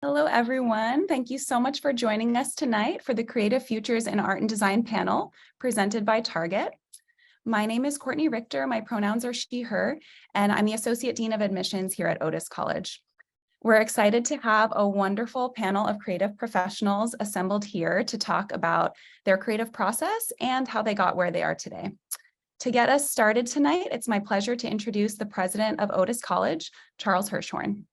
Hello, everyone. Thank you so much for joining us tonight for the Creative Futures in Art and Design panel presented by Target. My name is Courtney Richter. My pronouns are she, her, and I'm the Associate Dean of Admissions here at Otis College. We're excited to have a wonderful panel of creative professionals assembled here to talk about their creative process and how they got where they are today. To get us started tonight, it's my pleasure to introduce the president of Otis College, Charles Hirschhorn.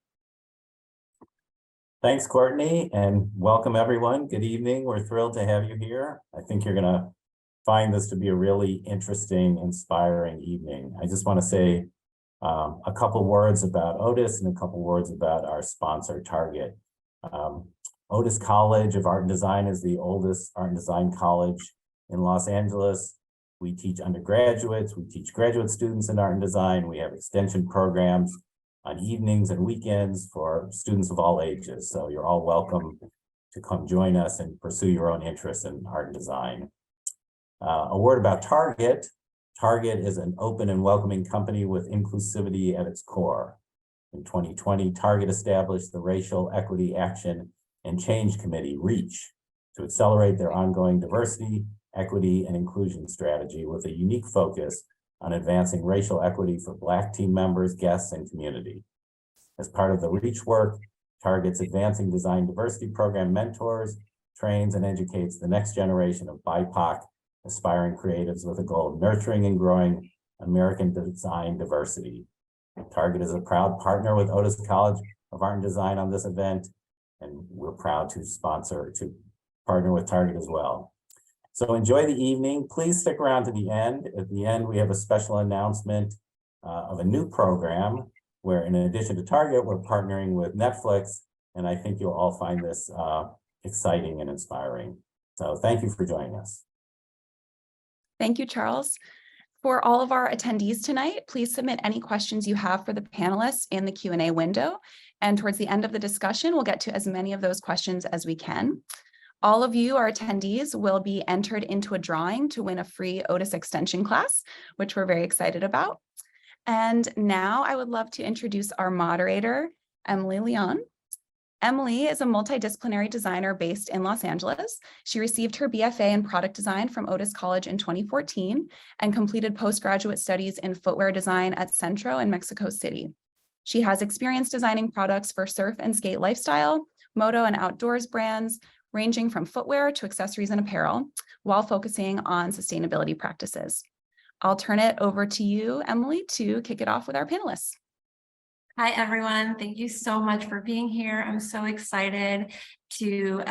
Thanks, Courtney, and welcome everyone. Good evening. We're thrilled to have you here. I think you're going to find this to be a really interesting, inspiring evening. I just want to say a couple words about Otis and a couple words about our sponsor, Target. Otis College of Art and Design is the oldest art and design college in Los Angeles. We teach undergraduates, we teach graduate students in art and design. We have extension programs on evenings and weekends for students of all ages. So you're all welcome to come join us and pursue your own interests in art and design. A word about Target. Target is an open and welcoming company with inclusivity at its core. In 2020, Target established the Racial Equity Action and Change Committee, REACH, to accelerate their ongoing diversity, equity, and inclusion strategy with a unique focus on advancing racial equity for Black team members, guests, and community. As part of the REACH work, Target's Advancing Design Diversity Program mentors, trains, and educates the next generation of BIPOC aspiring creatives with a goal of nurturing and growing American design diversity. Target is a proud partner with Otis College of Art and Design on this event, and we're proud to partner with Target as well. So enjoy the evening. Please stick around to the end. At the end, we have a special announcement of a new program where, in addition to Target, we're partnering with Netflix, and I think you'll all find this exciting and inspiring. So thank you for joining us. Thank you, Charles. For all of our attendees tonight, please submit any questions you have for the panelists in the Q&A window. And towards the end of the discussion, we'll get to as many of those questions as we can. All of you, our attendees, will be entered into a drawing to win a free Otis extension class, which we're very excited about. And now I would love to introduce our moderator, Emily Leon. Emily is a multidisciplinary designer based in Los Angeles. She received her BFA in product design from Otis College in 2014 and completed postgraduate studies in footwear design at Centro in Mexico City. She has experience designing products for surf and skate lifestyle, moto and outdoors brands, ranging from footwear to accessories and apparel, while focusing on sustainability practices. I'll turn it over to you, Emily, to kick it off with our panelists. Hi, everyone. Thank you so much for being here. I'm so excited to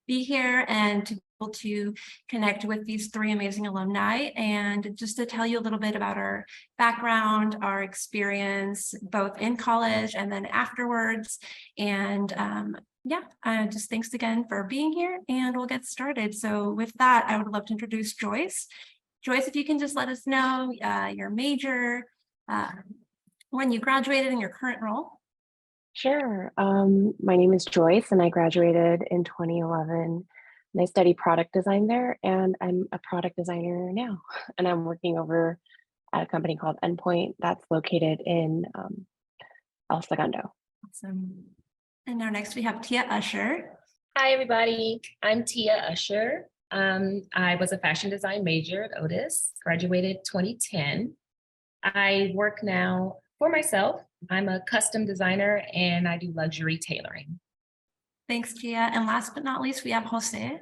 be here and to be able to connect with these three amazing alumni, and just to tell you a little bit about our background, our experience, both in college and then afterwards. And just thanks again for being here, and we'll get started. So with that, I would love to introduce Joyce. Joyce, if you can just let us know your major, when you graduated, and your current role. Sure. My name is Joyce, and I graduated in 2011, and I studied product design there, and I'm a product designer now, and I'm working over at a company called Endpoint that's located in El Segundo. Awesome. And now next we have Tia Usher. Hi, everybody. I'm Tia Usher. I was a fashion design major at Otis, graduated 2010. I work now for myself. I'm a custom designer and I do luxury tailoring. Thanks, Tia. And last but not least, we have Jose.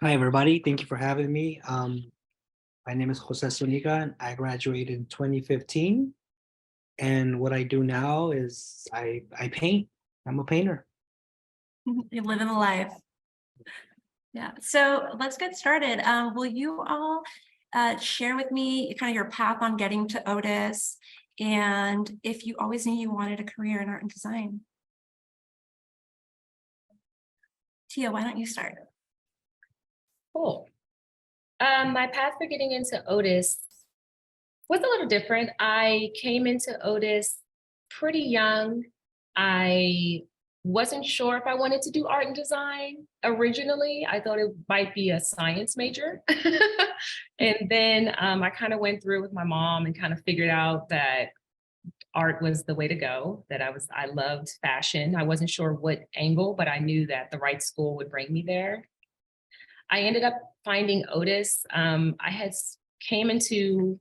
Hi, everybody. Thank you for having me. My name is Jose Zuniga, and I graduated in 2015. And what I do now is I paint. I'm a painter. You're living the life. Yeah. So let's get started. Will you all share with me kind of your path on getting to Otis, and if you always knew you wanted a career in art and design? Tia, why don't you start? Cool. My path for getting into Otis was a little different. I came into Otis pretty young. I wasn't sure if I wanted to do art and design. Originally, I thought it might be a science major. And then I kind of went through with my mom and kind of figured out that art was the way to go, that I loved fashion. I wasn't sure what angle, but I knew that the right school would bring me there. I ended up finding Otis. Came into,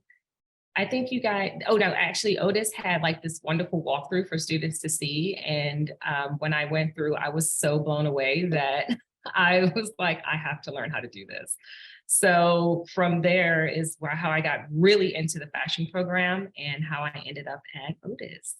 I think you guys, oh no, actually Otis had like this wonderful walkthrough for students to see. And when I went through, I was so blown away that I was like, I have to learn how to do this. So from there is how I got really into the fashion program and how I ended up at Otis.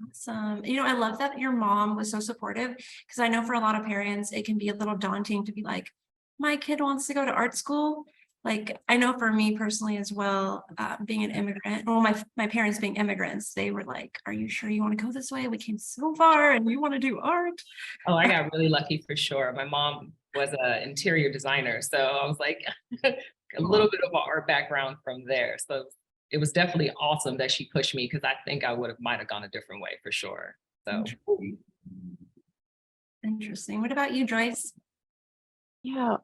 Awesome. You know, I love that your mom was so supportive, because I know for a lot of parents, it can be a little daunting to be like, my kid wants to go to art school. Like, I know for me personally as well, being an immigrant, well, my parents being immigrants, they were like, are you sure you want to go this way? We came so far and you want to do art. Oh, I got really lucky for sure. My mom was an interior designer, so I was like a little bit of an art background from there. So it was definitely awesome that she pushed me, because I think I might have gone a different way for sure. So Interesting. What about you, Joyce? Yeah,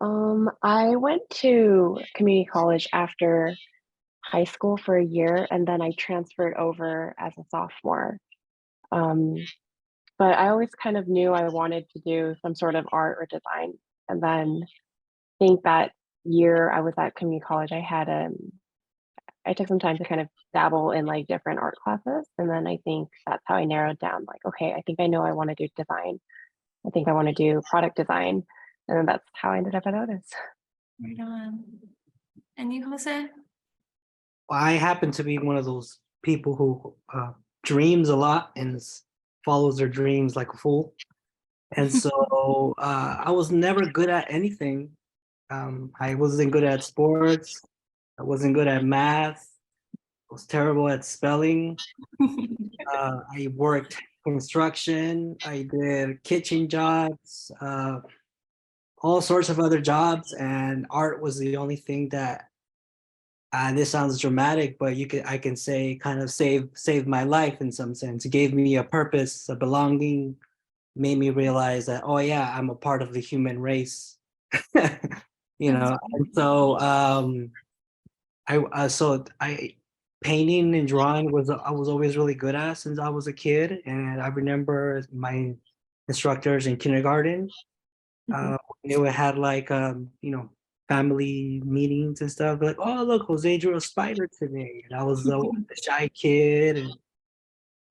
I went to community college after high school for a year, and then I transferred over as a sophomore. Um, but I always kind of knew I wanted to do some sort of art or design. And then I think that year I was at community college, I took some time to kind of dabble in like different art classes. And then I think that's how I narrowed down, like, okay, I think I know I want to do design. I think I want to do product design. And then that's how I ended up at Otis. Right on. And you, Jose? I happen to be one of those people who dreams a lot and follows their dreams like a fool. And so I was never good at anything. I wasn't good at sports. I wasn't good at math. I was terrible at spelling. I worked construction. I did kitchen jobs, all sorts of other jobs, and art was the only thing that. This sounds dramatic, but I can say kind of saved my life in some sense. It gave me a purpose, a belonging, made me realize that, oh yeah, I'm a part of the human race. You know, and so I painting and drawing I was always really good at since I was a kid. And I remember my instructors in kindergarten, they would have like family meetings and stuff, like, oh look, Jose drew a spider today. And I was the shy kid, and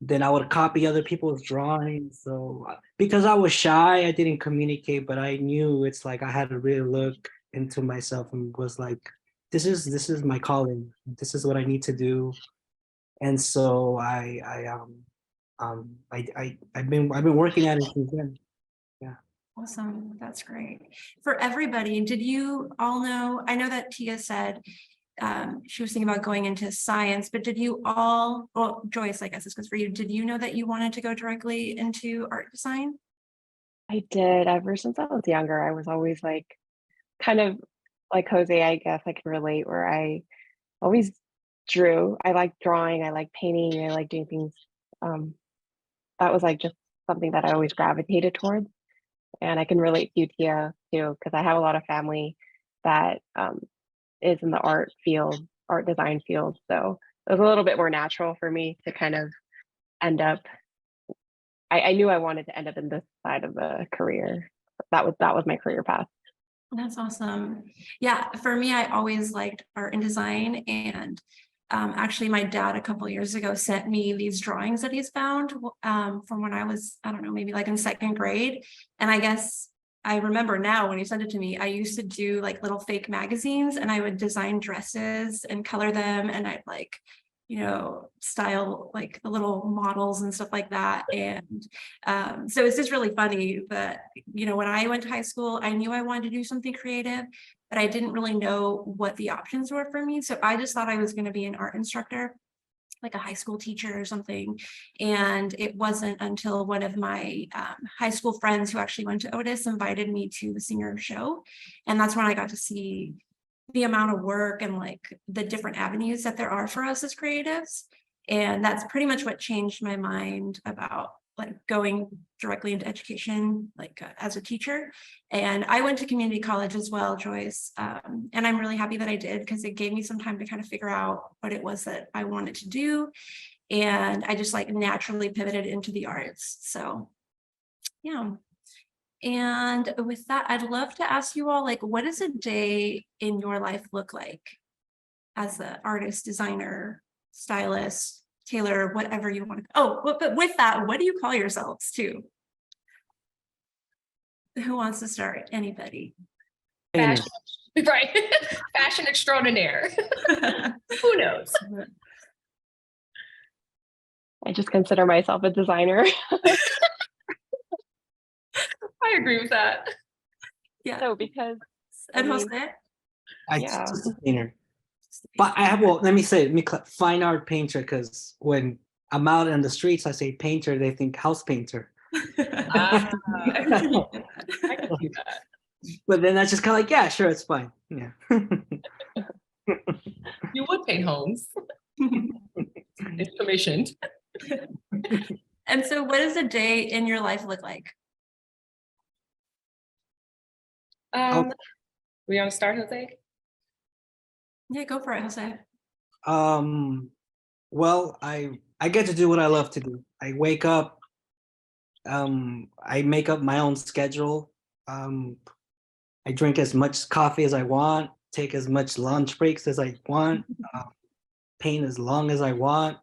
then I would copy other people's drawings. So because I was shy, I didn't communicate, but I knew it's like I had to really look into myself and was like, this is my calling. This is what I need to do. And so I've been working at it since then. Yeah. Awesome. That's great. For everybody, did you all know, I know that Tia said she was thinking about going into science, but did you all, well, Joyce, I guess this goes for you. Did you know that you wanted to go directly into art design? I did. Ever since I was younger, I was always like, kind of like Jose, I guess I can relate, where I always drew. I like drawing, I like painting, I like doing things. That was like just something that I always gravitated towards. And I can relate to you, Tia, too, because I have a lot of family that is in the art field, art design field. So it was a little bit more natural for me to kind of end up. I knew I wanted to end up in this side of the career. That was my career path. That's awesome. Yeah, for me, I always liked art and design. And actually, my dad a couple of years ago sent me these drawings that he's found from when I was, I don't know, maybe like in second grade. And I guess I remember now when he sent it to me, I used to do like little fake magazines, and I would design dresses and color them. And I'd like, style like the little models and stuff like that. And so it's just really funny that, when I went to high school, I knew I wanted to do something creative, but I didn't really know what the options were for me. So I just thought I was going to be an art instructor, like a high school teacher or something. And it wasn't until one of my high school friends who actually went to Otis invited me to the senior show. And that's when I got to see the amount of work and like the different avenues that there are for us as creatives. And that's pretty much what changed my mind about like going directly into education, like as a teacher. And I went to community college as well, Joyce. And I'm really happy that I did, because it gave me some time to kind of figure out what it was that I wanted to do. and I just like naturally pivoted into the arts. So yeah. And with that, I'd love to ask you all, like, what does a day in your life look like as an artist, designer, stylist, tailor, whatever you want to. Oh, but with that, what do you call yourselves too? Who wants to start? Anybody? Painter. Fashion, right? Fashion extraordinaire. Who knows? I just consider myself a designer. I agree with that. Yeah. So because And I mean, Jose? I Yeah. just a painter. But I have, well, let me say, fine art painter, because when I'm out in the streets, I say painter, they think house painter. I can see that. But then that's just kind of like, yeah, sure, it's fine. Yeah. You would paint homes. It's commissioned. And so what does a day in your life look like? We want to start, Jose? Yeah, go for it, Jose. Well, I get to do what I love to do. I wake up, I make up my own schedule. I drink as much coffee as I want, take as much lunch breaks as I want, paint as long as I want.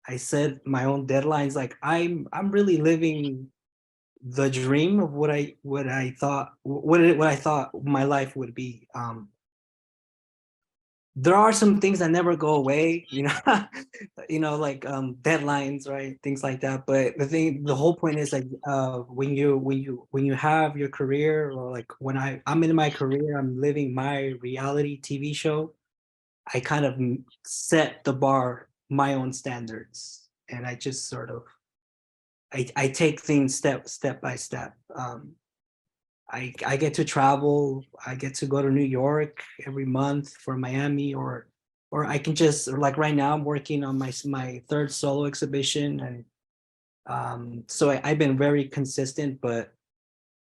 I set my own deadlines. Like I'm really living the dream of what I thought my life would be. There are some things that never go away, like deadlines, right? Things like that. But the whole point is like when you have your career, or like when I'm in my career, I'm living my reality TV show. I kind of set the bar, my own standards, and I just sort of I take things step by step. I get to travel. I get to go to New York every month for Miami, or I can just, or like right now I'm working on my third solo exhibition, and so I've been very consistent, but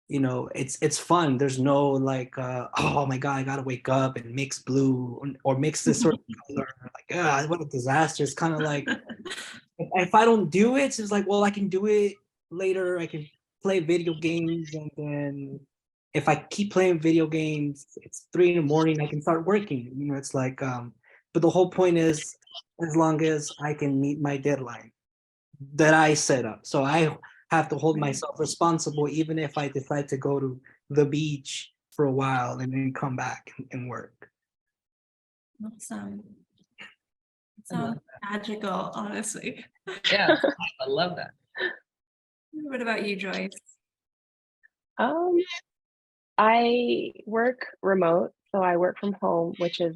it's fun. There's no like oh my god, I gotta wake up and mix blue, or mix this sort of color. Like what a disaster. It's kind of like if I don't do it, it's like, well, I can do it later. I can play video games, and then if I keep playing video games, it's 3 in the morning, I can start working. It's like but the whole point is, as long as I can meet my deadline that I set up. So I have to hold myself responsible, even if I decide to go to the beach for a while and then come back and work. Awesome. Sounds magical, honestly. Yeah, I love that. What about you, Joyce? I work remote, so I work from home, which is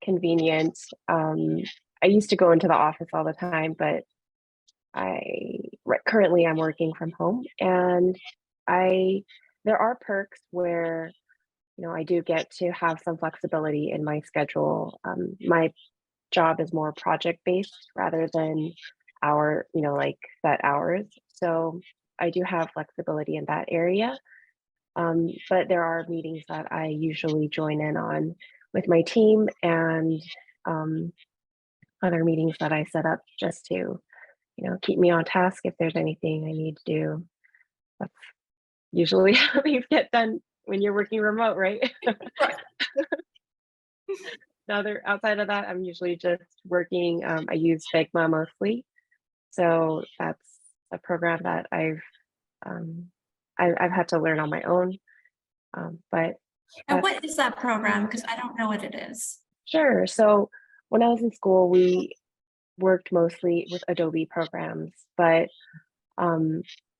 convenient. I used to go into the office all the time, but currently I'm working from home, and there are perks where I do get to have some flexibility in my schedule. My job is more project based rather than like set hours, so I do have flexibility in that area. But there are meetings that I usually join in on with my team, and other meetings that I set up just to keep me on task if there's anything I need to do. That's usually how things get done when you're working remote, right? Outside of that, I'm usually just working. I use Figma mostly, so that's a program that I've had to learn on my own. But And what is that program? Because I don't know what it is. sure. So when I was in school, we worked mostly with Adobe programs, but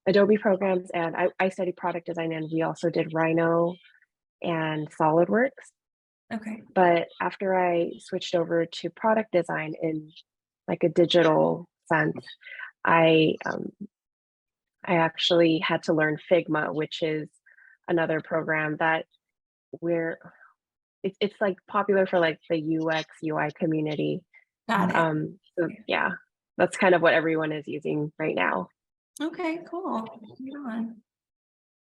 Adobe programs, and I studied product design, and we also did Rhino and SolidWorks. Okay. But after I switched over to product design in like a digital sense, I actually had to learn Figma, which is another program that it's like popular for like the UX UI community. Got it. So yeah, that's kind of what everyone is using right now. Okay, cool. Moving on.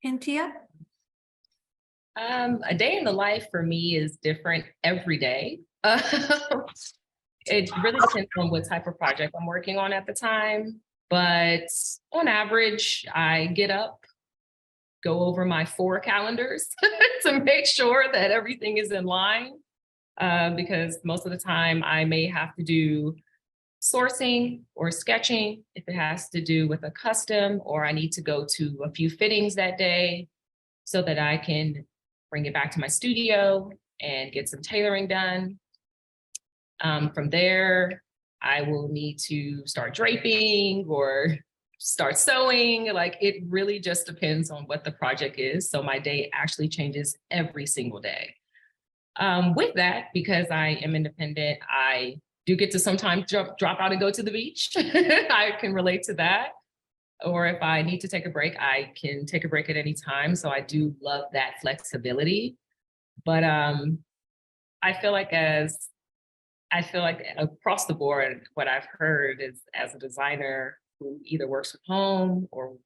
And Tia? A day in the life for me is different every day. It really depends on what type of project I'm working on at the time. But on average, I get up, go over my 4 calendars to make sure that everything is in line. Because most of the time I may have to do sourcing or sketching if it has to do with a custom, or I need to go to a few fittings that day so that I can bring it back to my studio and get some tailoring done. From there, I will need to start draping or start sewing. Like, it really just depends on what the project is. So my day actually changes every single day. With that, because I am independent, I do get to sometimes drop out and go to the beach. I can relate to that. Or if I need to take a break, I can take a break at any time. So I do love that flexibility. But I feel like across the board, what I've heard is, as a designer who either works from home or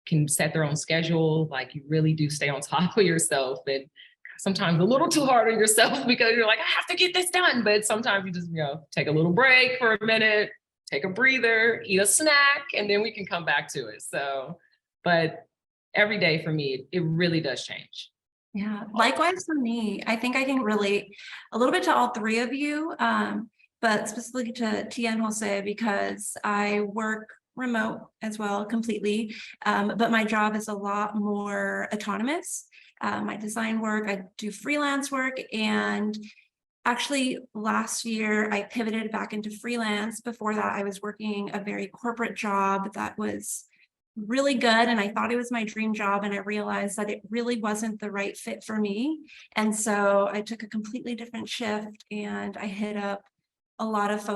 can set their own schedule, like, you really do stay on top of yourself, and sometimes a little too hard on yourself because you're like, I have to get this done. But sometimes you just, take a little break for a minute, take a breather, eat a snack, and then we can come back to it. So, but every day for me, it really does change. Yeah, likewise for me. I think I can relate a little bit to all 3 of you, but specifically to Tia and Jose, because I work remote as well completely, but my job is a lot more autonomous. My design work, I do freelance work, and actually last year I pivoted back into freelance. Before that, I was working a very corporate job that was really good, and I thought it was my dream job, and I realized that it really wasn't the right fit for me. And so I took a completely different shift, and I hit up a lot of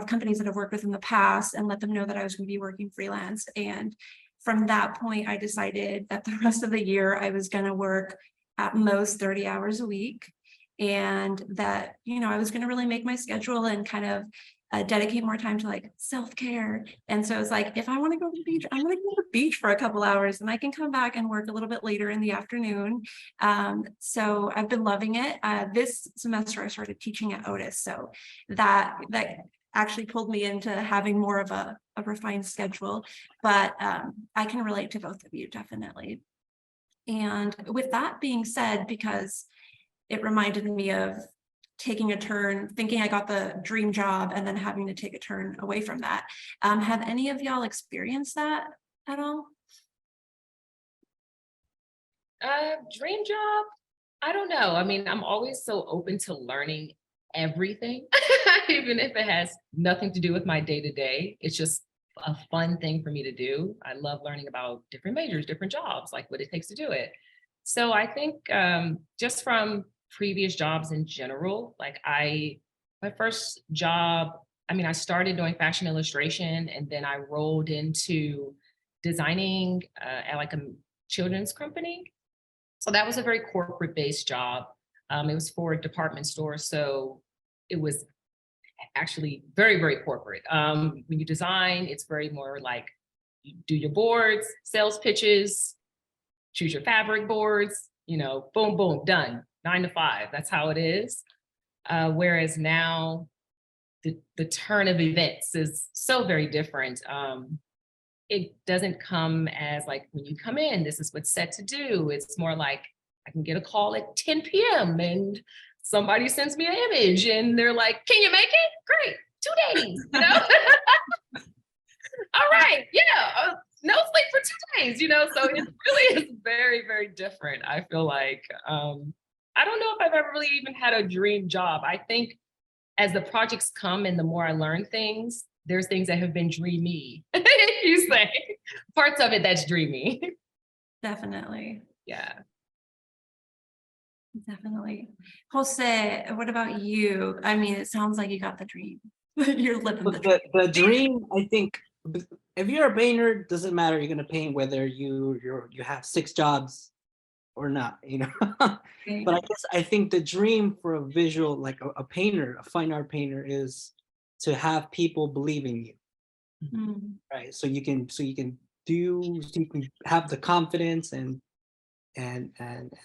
companies that I've worked with in the past and let them know that I was going to be working freelance. And from that point, I decided that the rest of the year I was going to work at most 30 hours a week, and that, I was going to really make my schedule and kind of dedicate more time to like self-care. And so it's like, if I want to go to the beach, I'm going to go to the beach for a couple hours, and I can come back and work a little bit later in the afternoon. So I've been loving it. This semester I started teaching at Otis, so that actually pulled me into having more of a refined schedule. But I can relate to both of you, definitely. And with that being said, because it reminded me of taking a turn, thinking I got the dream job and then having to take a turn away from that. Have any of y'all experienced that at all? Dream job? I don't know. I mean, I'm always so open to learning everything, even if it has nothing to do with my day-to-day. It's just a fun thing for me to do. I love learning about different majors, different jobs, like what it takes to do it. So I think just from previous jobs in general, like my first job, I started doing fashion illustration, and then I rolled into designing at like a children's company. So that was a very corporate based job. It was for a department store. So it was actually very, very corporate. When you design, it's very more like you do your boards, sales pitches, choose your fabric boards, boom, boom, done. 9 to 5, that's how it is. Whereas now the turn of events is so very different. It doesn't come as like, when you come in, this is what's set to do. It's more like, I can get a call at 10 p.m. and somebody sends me an image and they're like, can you make it? Great, 2 days, All right, yeah, no sleep for 2 days, so it really is very, very different. I feel like, I don't know if I've ever really even had a dream job. I think as the projects come and the more I learn things, there's things that have been dreamy. You say parts of it that's dreamy. Definitely. Yeah. Definitely. Jose, what about you? It sounds like you got the dream. You're living the dream. The dream, I think, if you're a painter, doesn't matter. You're gonna paint whether you have 6 jobs or not, But I think the dream for a visual, like a painter, a fine art painter, is to have people believe in you, right? So you can have the confidence and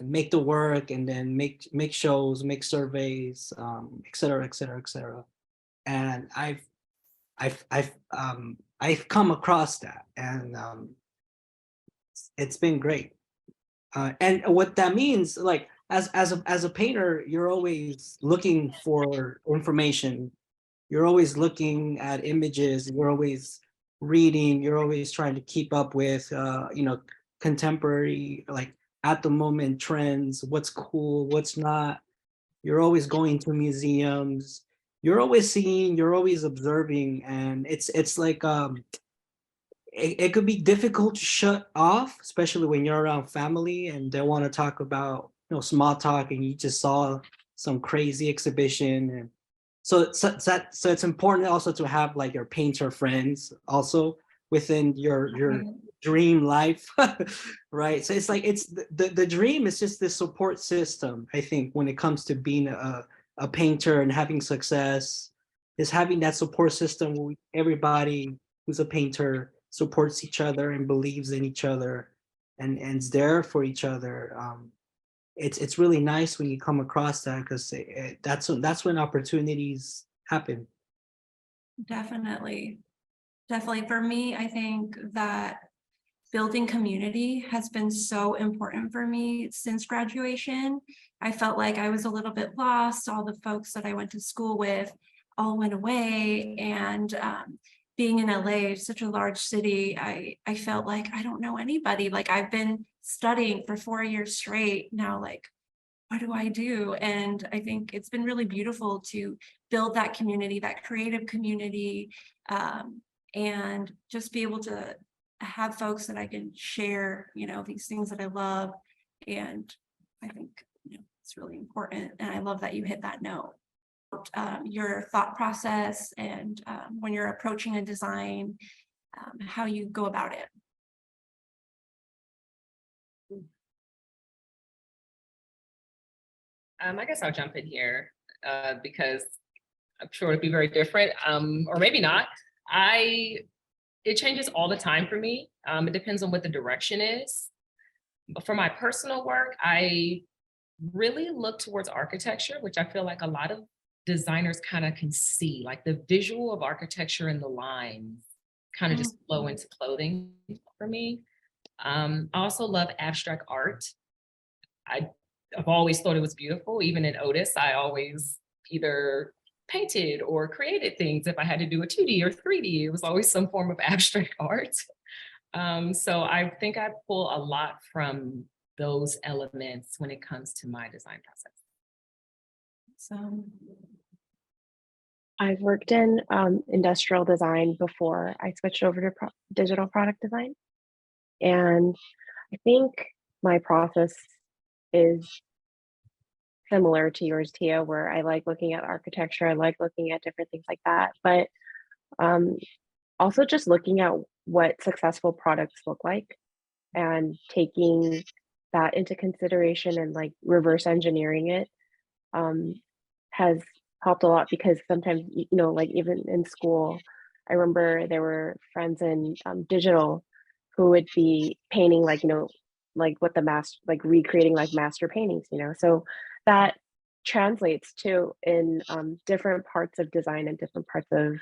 make the work, and then make shows, make surveys, et cetera, et cetera, et cetera. And I've come across that, and it's been great. And what that means, like as a painter, you're always looking for information. You're always looking at images. You're always reading. You're always trying to keep up with, contemporary, like at the moment trends. What's cool? What's not? You're always going to museums. You're always seeing. You're always observing, and it's like it could be difficult to shut off, especially when you're around family and they want to talk about, small talk, and you just saw some crazy exhibition. And so it's important also to have like your painter friends also within your dream life, right? So it's like the dream is just this support system. I think when it comes to being a painter and having success, is having that support system where everybody who's a painter supports each other and believes in each other and is there for each other. It's really nice when you come across that, because that's when opportunities happen. Definitely. Definitely. For me, I think that building community has been so important for me since graduation. I felt like I was a little bit lost. All the folks that I went to school with all went away. And being in LA, such a large city, I felt like I don't know anybody. Like I've been studying for 4 years straight now, like, what do I do? And I think it's been really beautiful to build that community, that creative community, and just be able to have folks that I can share, these things that I love. And I think, it's really important. And I love that you hit that note. Your thought process and when you're approaching a design, how you go about it. I guess I'll jump in here because I'm sure it'd be very different, or maybe not. It changes all the time for me. It depends on what the direction is. But for my personal work, I really look towards architecture, which I feel like a lot of designers kind of can see, like the visual of architecture and the lines kind of just flow into clothing for me. I also love abstract art. I've always thought it was beautiful. Even in Otis, I always either painted or created things. If I had to do a 2D or 3D, it was always some form of abstract art. So I think I pull a lot from those elements when it comes to my design process. So I've worked in industrial design before I switched over to digital product design. And I think my process is similar to yours, Tia, where I like looking at architecture, I like looking at different things like that, but also just looking at what successful products look like and taking that into consideration and like reverse engineering it has helped a lot, because sometimes, like even in school, I remember there were friends in digital who would be painting like, like what like recreating like master paintings, so that translates to in different parts of design and different parts of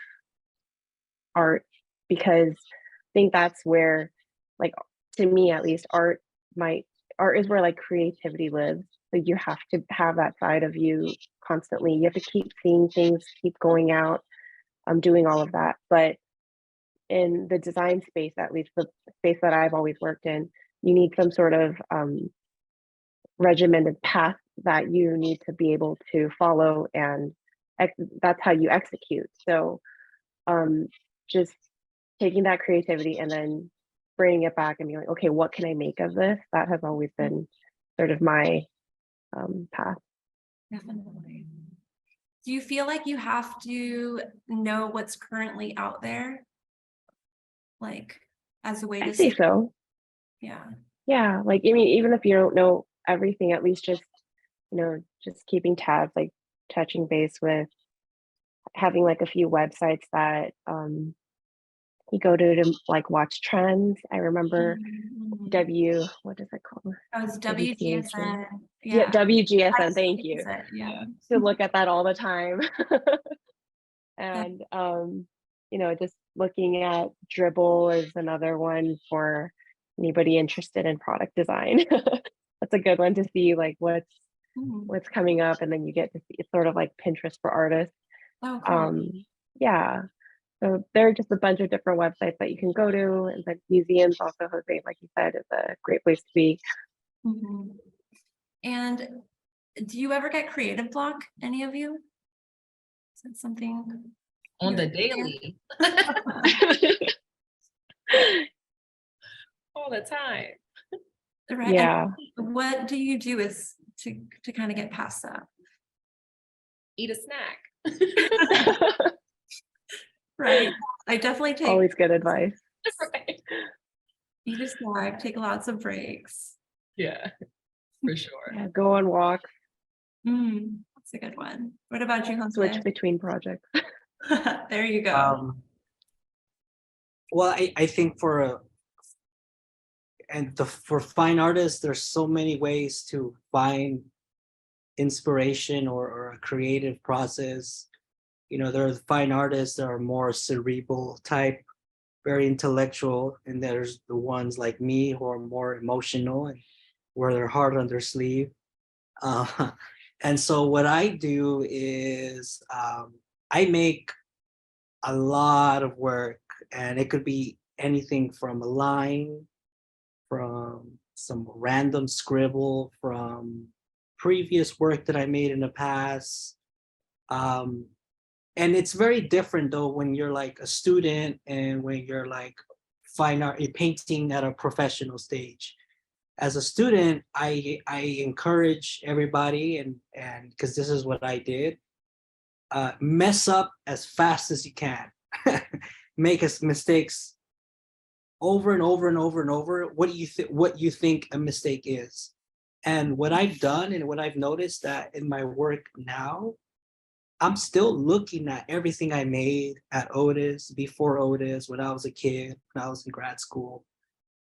art, because I think that's where, like, to me at least, art is where like creativity lives. Like you have to have that side of you constantly. You have to keep seeing things, keep going out, doing all of that. But in the design space, at least the space that I've always worked in, you need some sort of regimented path that you need to be able to follow, and that's how you execute. So just taking that creativity and then bringing it back and being like, okay, what can I make of this? That has always been sort of my path. definitely. Do you feel like you have to know what's currently out there? Like as a way I to say so. Yeah. Yeah, like I mean, even if you don't know everything, at least just just keeping tabs, like touching base with, having like a few websites that you go to like watch trends. I remember what is it called? That was WTHN. WGSN. Yeah, WGSN. That's Thank you. it, yeah. To look at that all the time. And just looking at Dribble is another one for anybody interested in product design. That's a good one to see like what's coming up, and then you get to see it's sort of like Pinterest for artists. Oh, cool. Yeah. So there are just a bunch of different websites that you can go to, and the museums also, Jose, like you said, is a great place to be. Mhm. And do you ever get creative block, any of you? Is that something? On you the understand? daily, all the time. Right. Yeah. And what do you do is to kind of get past that? Eat a snack. Right. I definitely take Always good advice. Right. eat a snack, take lots of breaks. Yeah, for sure. Yeah, go on walks, That's a good one. What about you, switch Jose? between projects. There you go. Well, I think for fine artists, there's so many ways to find inspiration or a creative process. There are fine artists that are more cerebral type, very intellectual, and there's the ones like me who are more emotional and wear their heart on their sleeve. And so what I do is I make a lot of work, and it could be anything from a line, from some random scribble, from previous work that I made in the past. Um, and it's very different though when you're like a student and when you're like fine art, you're painting at a professional stage. As a student, I encourage everybody, and because this is what I did, mess up as fast as you can. Make mistakes over and over and over and over. What you think a mistake is? And what I've done and what I've noticed that in my work now, I'm still looking at everything I made at Otis, before Otis, when I was a kid, when I was in grad school.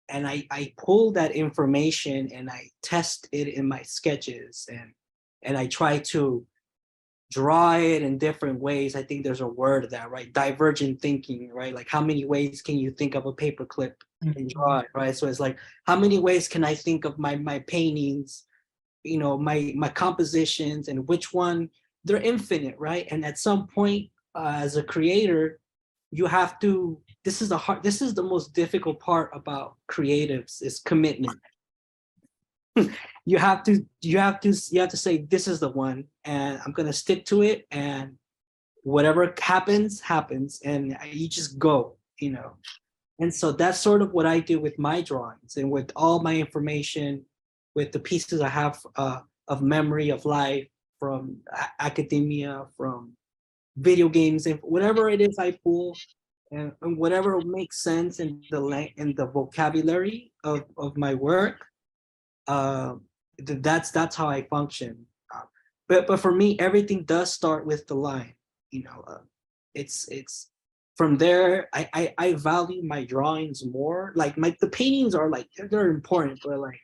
And I pull that information and I test it in my sketches, and I try to draw it in different ways. I think there's a word that, right? Divergent thinking, right? Like how many ways can you think of a paperclip and draw it, right? So it's like, how many ways can I think of my paintings, my compositions, and which one? They're infinite, right? And at some point, as a creator, you have to, this is the most difficult part about creatives is commitment. you have to say, this is the one, and I'm gonna stick to it, and whatever happens, and you just go. And so that's sort of what I do with my drawings and with all my information, with the pieces I have of memory of life, from academia, from video games, and whatever it is I pull, and whatever makes sense in the vocabulary of my work. That's how I function. But for me, everything does start with the line. It's from there. I value my drawings more. Like the paintings are like they're important, but like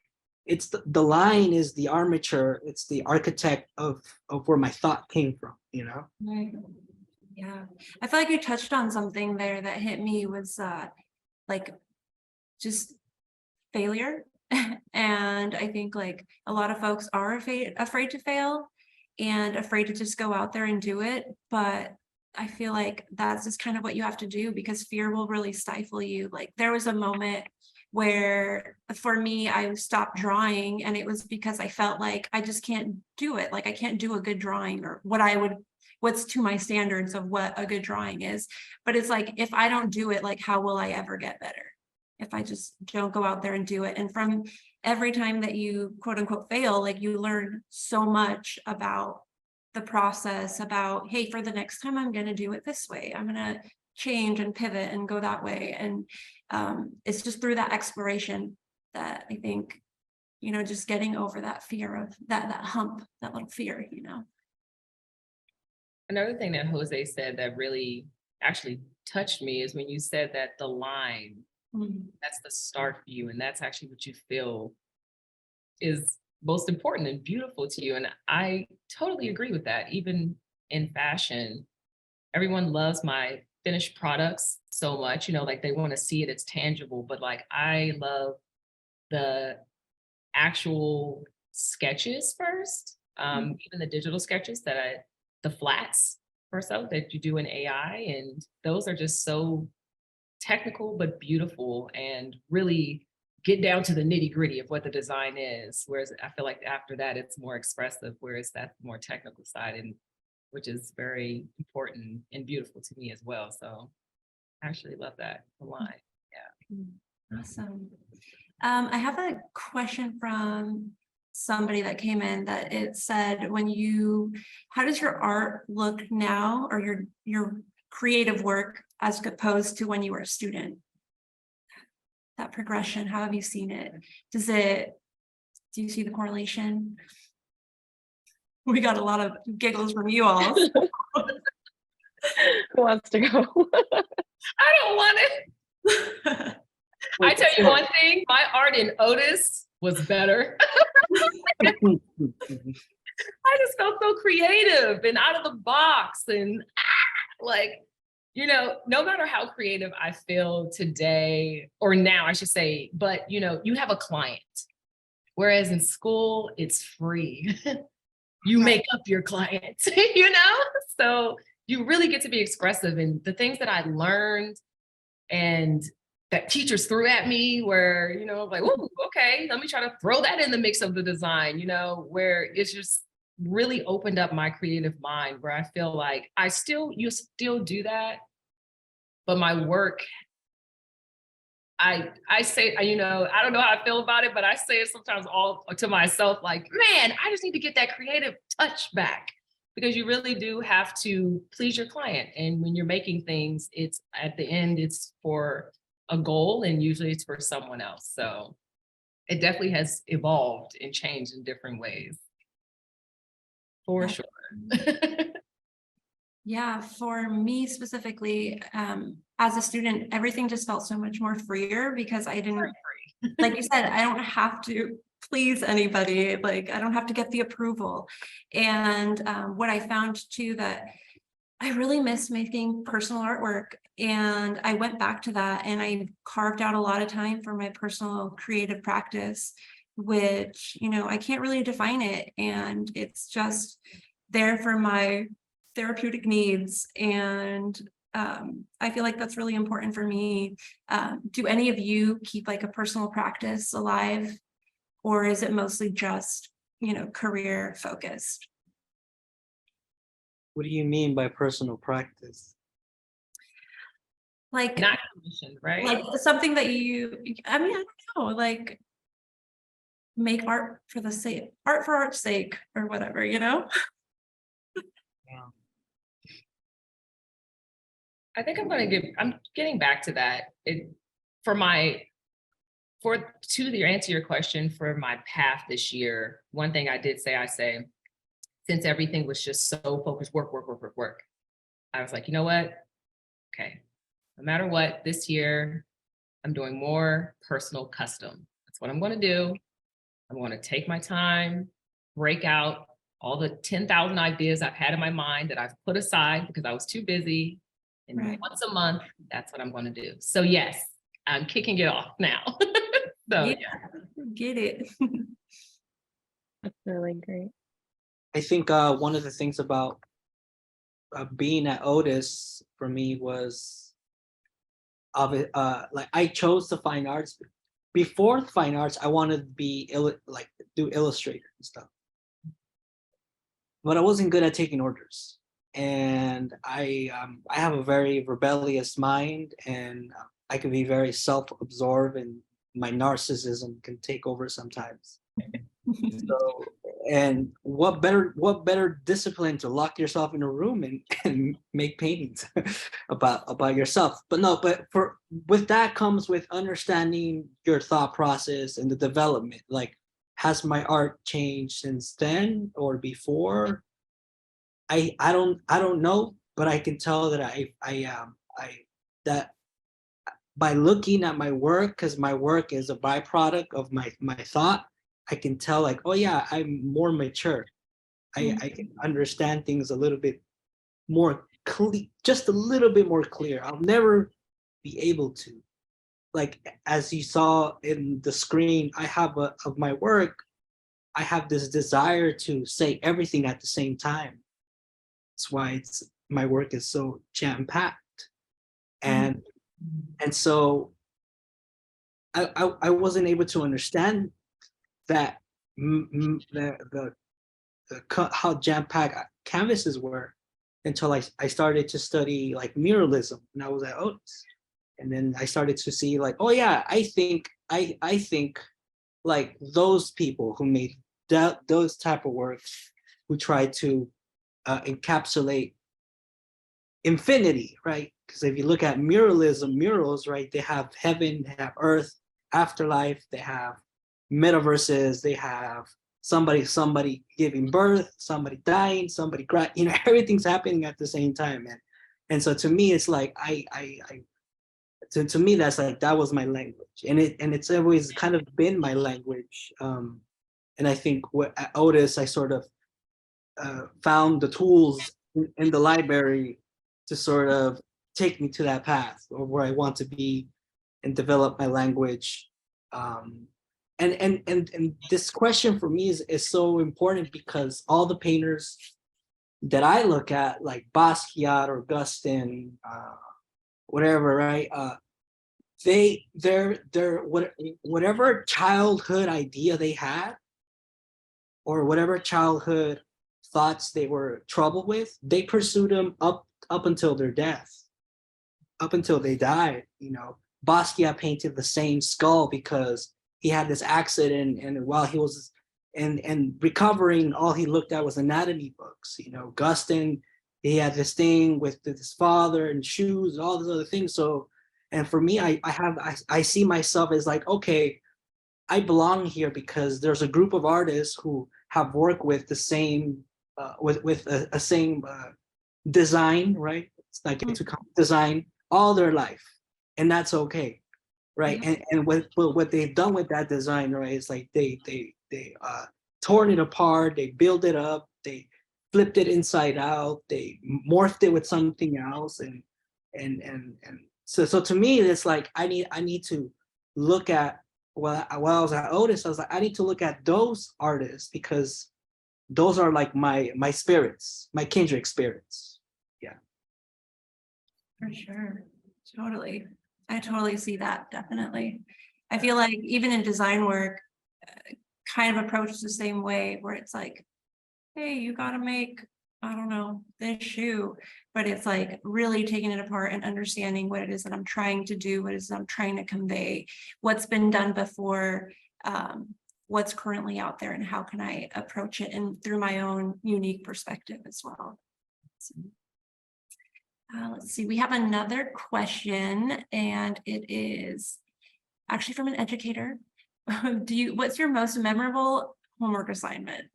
it's the line is the armature. It's the architect of where my thought came from. Right. Yeah, I feel like you touched on something there that hit me was like just failure. And I think like a lot of folks are afraid to fail and afraid to just go out there and do it. But I feel like that's just kind of what you have to do, because fear will really stifle you. Like there was a moment where for me, I stopped drawing, and it was because I felt like I just can't do it. Like I can't do a good drawing, or what's to my standards of what a good drawing is. But it's like, if I don't do it, like how will I ever get better if I just don't go out there and do it? And from every time that you quote unquote fail, like you learn so much about the process, about, hey, for the next time I'm going to do it this way, I'm going to change and pivot and go that way. And it's just through that exploration that I think, just getting over that fear of that hump, that little fear. Another thing that Jose said that really actually touched me is when you said that the line, that's the start for you, and that's actually what you feel is most important and beautiful to you. And I totally agree with that. Even in fashion, everyone loves my finished products so much, you know, like they want to see it, it's tangible, but like I love the actual sketches first, even the digital sketches the flats or so that you do in AI. And those are just so technical, but beautiful and really get down to the nitty gritty of what the design is. Whereas I feel like after that, it's more expressive, whereas that's more technical side, and which is very important and beautiful to me as well. So I actually love that a lot. Yeah. Awesome. I have a question from somebody that came in that it said, how does your art look now, or your creative work as opposed to when you were a student? That progression, how have you seen it? Do you see the correlation? We got a lot of giggles from you all. Who wants to go? I don't want it. I tell you one thing, my art in Otis was better. I just felt so creative and out of the box and like, you know, no matter how creative I feel today or now, I should say, but you know, you have a client. Whereas in school, it's free. You make up your client, you know? So you really get to be expressive, and the things that I learned and that teachers threw at me where, you know, like, oh, okay, let me try to throw that in the mix of the design, you know, where it's just really opened up my creative mind, where I feel like you still do that, but my work, I say, you know, I don't know how I feel about it, but I say it sometimes all to myself, like, man, I just need to get that creative touch back, because you really do have to please your client. And when you're making things, it's at the end, it's for a goal, and usually it's for someone else. So it definitely has evolved and changed in different ways. For sure. Yeah, for me specifically, as a student, everything just felt so much more freer because I didn't, like you said, I don't have to please anybody. Like I don't have to get the approval. And what I found too, that I really miss making personal artwork, and I went back to that, and I carved out a lot of time for my personal creative practice, which, you know, I can't really define it, and it's just there for my therapeutic needs. And I feel like that's really important for me. Do any of you keep like a personal practice alive, or is it mostly just, you know, career focused? What do you mean by personal practice? Like, Not commissioned, right? like something that I mean, I don't know, like make art for art's sake or whatever, you know? Yeah. I think I'm getting back to that. To answer your question, for my path this year, one thing I did say, since everything was just so focused, work, I was like, you know what? Okay, no matter what, this year, I'm doing more personal custom. That's what I'm going to do. I'm going to take my time, break out all the 10,000 ideas I've had in my mind that I've put aside because I was too busy. And Right. once a month, that's what I'm going to do. So yes, I'm kicking it off now. So Yeah, get it. That's really great. I think one of the things about being at Otis for me was like I chose the fine arts. Before fine arts, I wanted to be do illustrator and stuff, but I wasn't good at taking orders. And I have a very rebellious mind, and I can be very self-absorbed, and my narcissism can take over sometimes. So, and what better discipline to lock yourself in a room and make paintings about yourself. But with that comes with understanding your thought process and the development. Like, has my art changed since then or before? I don't know, but I can tell that that by looking at my work, because my work is a byproduct of my thought, I can tell like, oh yeah, I'm more mature. I can understand things a little bit more just a little bit more clear. I'll never be able to. Like, as you saw in the screen, I have of my work, I have this desire to say everything at the same time. That's why my work is so jam-packed. And so I wasn't able to understand that how jam-packed canvases were until I started to study like muralism, and I was at Otis. And then I started to see like, oh yeah, I think like those people who made those type of works, who try to encapsulate infinity, right? Because if you look at murals, right, they have heaven, they have earth, afterlife, they have metaverses, they have somebody giving birth, somebody dying, somebody everything's happening at the same time, man. And so to me, it's like to me, that's like, that was my language, and it's always kind of been my language. And I think at Otis, I sort of found the tools in the library to sort of take me to that path, or where I want to be, and develop my language. And this question for me is so important, because all the painters that I look at, like Basquiat or Gustin, whatever, right? They're whatever childhood idea they had, or whatever childhood thoughts they were troubled with, they pursued them up until their death, up until they died. You know, Basquiat painted the same skull because he had this accident, and while he was and recovering, all he looked at was anatomy books. You know, Gustin, he had this thing with his father and shoes and all these other things. So, and for me, I see myself as like, okay, I belong here because there's a group of artists who have worked with the same with a same design, right? It's like it's a design all their life, and that's okay, right? And what they've done with that design, right? It's like they torn it apart, they built it up, they flipped it inside out, they morphed it with something else, and so to me, it's like I need to look at, while I was at Otis, I was like, I need to look at those artists, because those are like my spirits, my kindred spirits. Yeah. For sure. Totally. I totally see that. Definitely. I feel like even in design work, kind of approached the same way, where it's like, hey, you got to make, I don't know, this shoe, but it's like really taking it apart and understanding what it is that I'm trying to do, what it is that I'm trying to convey, what's been done before, what's currently out there, and how can I approach it, and through my own unique perspective as well. So, let's see, we have another question, and it is actually from an educator. What's your most memorable homework assignment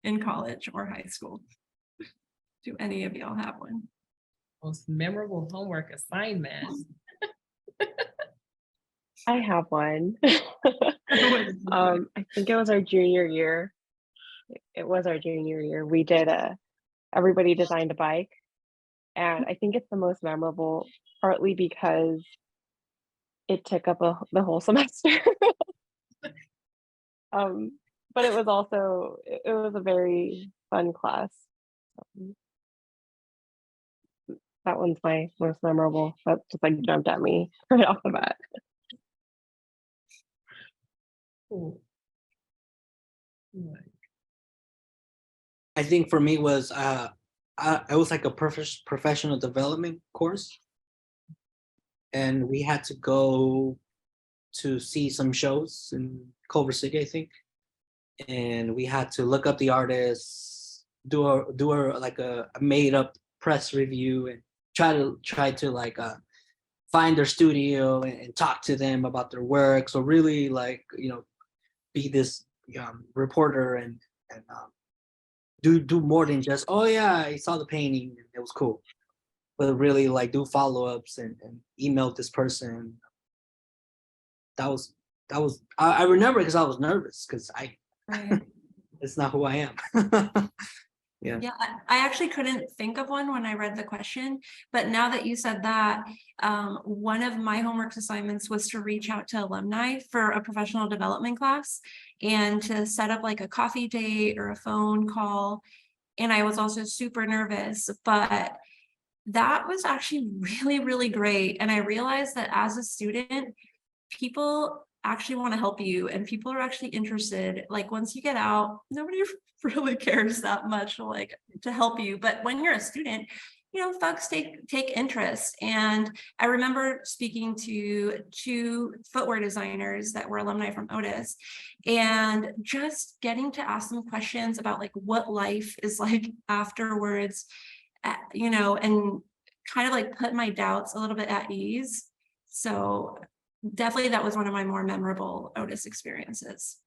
in college or high school? Do any of y'all have one? Most memorable homework assignment. I have one. I think it was our junior year. It was our junior year. We did everybody designed a bike, and I think it's the most memorable, partly because it took up the whole semester. But it was also, it was a very fun class. That one's my most memorable. That just like jumped at me right off the bat. Cool. I think for me was it was like a professional development course, and we had to go to see some shows in Culver City, I think, and we had to look up the artists, do a made up press review, and try to like find their studio and talk to them about their work. So really, like, you know, be this reporter and do more than just, oh yeah, I saw the painting and it was cool, but really like do follow-ups and email this person. That was I remember, because I was nervous, because Right. it's not who I am. Yeah. Yeah, I actually couldn't think of one when I read the question, but now that you said that, one of my homework assignments was to reach out to alumni for a professional development class and to set up like a coffee date or a phone call. And I was also super nervous, but that was actually really, really great. And I realized that as a student, people actually want to help you and people are actually interested. Like once you get out, nobody really cares that much like to help you. But when you're a student, you know, folks take interest. And I remember speaking to two footwear designers that were alumni from Otis and just getting to ask them questions about like what life is like afterwards, you know, and kind of like put my doubts a little bit at ease. So definitely that was one of my more memorable Otis experiences.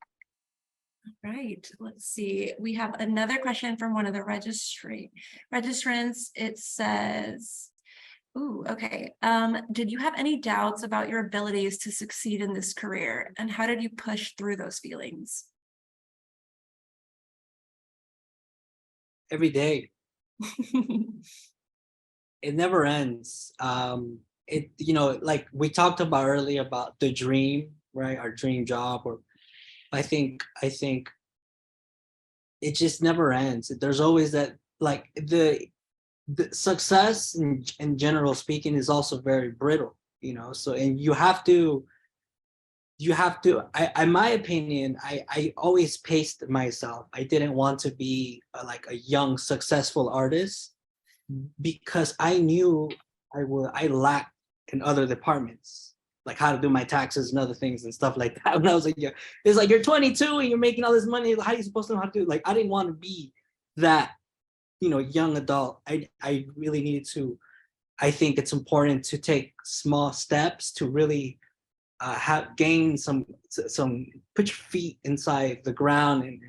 All right, let's see. We have another question from one of the registrants. It says, ooh, okay. Did you have any doubts about your abilities to succeed in this career? And how did you push through those feelings? Every day. It never ends. It, you know, like we talked about earlier about the dream, right? Our dream job, or I think it just never ends. There's always that, like the success in general speaking is also very brittle, you know. So, and you have to, in my opinion, I always paced myself. I didn't want to be like a young successful artist because I knew I lacked in other departments, like how to do my taxes and other things and stuff like that. When I was like, yeah, it's like you're 22 and you're making all this money. How are you supposed to know how to do it? Like I didn't want to be that, you know, young adult. I really needed to. I think it's important to take small steps to really gain some put your feet inside the ground and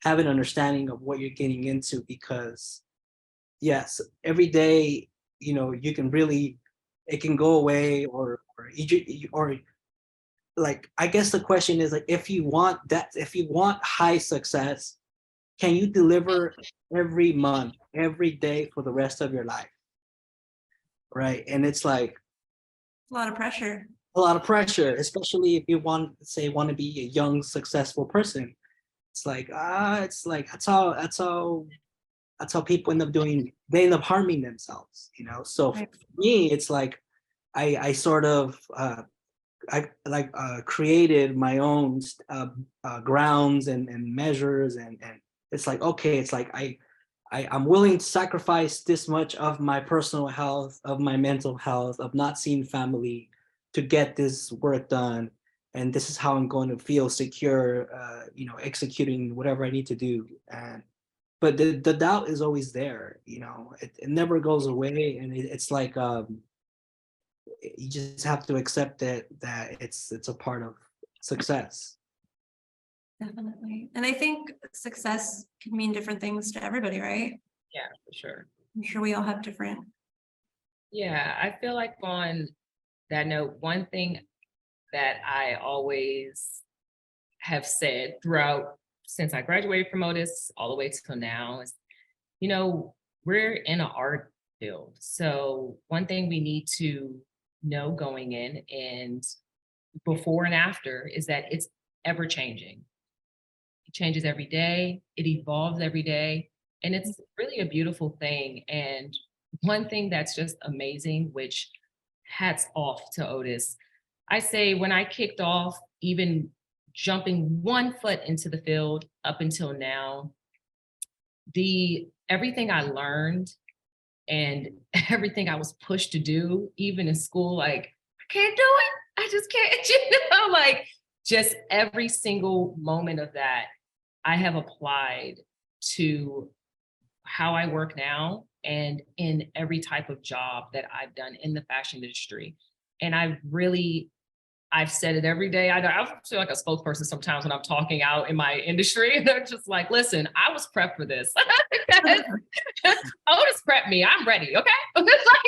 have an understanding of what you're getting into, because yes, every day, you know, you can really, it can go away, or like, I guess the question is like, if you want high success, can you deliver every month, every day for the rest of your life? Right. And it's like A lot of pressure. a lot of pressure, especially if you want to be a young, successful person. It's like, that's how people end up doing, they end up harming themselves, you know. So for Right. me, it's like I sort of created my own grounds and measures, and it's like, okay, it's like I'm willing to sacrifice this much of my personal health, of my mental health, of not seeing family to get this work done. And this is how I'm going to feel secure, you know, executing whatever I need to do. And but the doubt is always there, you know. It never goes away, and it's like you just have to accept that it's a part of success. Definitely. And I think success can mean different things to everybody, right? Yeah, for sure. I'm sure we all have different. Yeah, I feel like on that note, one thing that I always have said throughout since I graduated from Otis all the way till now is, you know, we're in an art field. So one thing we need to know going in and before and after is that it's ever changing. It changes every day, it evolves every day, and it's really a beautiful thing. And one thing that's just amazing, which hats off to Otis. I say when I kicked off, even jumping one foot into the field up until now, everything I learned and everything I was pushed to do, even in school, like, I can't do it. I just can't, you know, like just every single moment of that I have applied to how I work now and in every type of job that I've done in the fashion industry. And I've said it every day. I feel like a spokesperson sometimes when I'm talking out in my industry. They're just like, listen, I was prepped for this. Otis prepped me. I'm ready. Okay.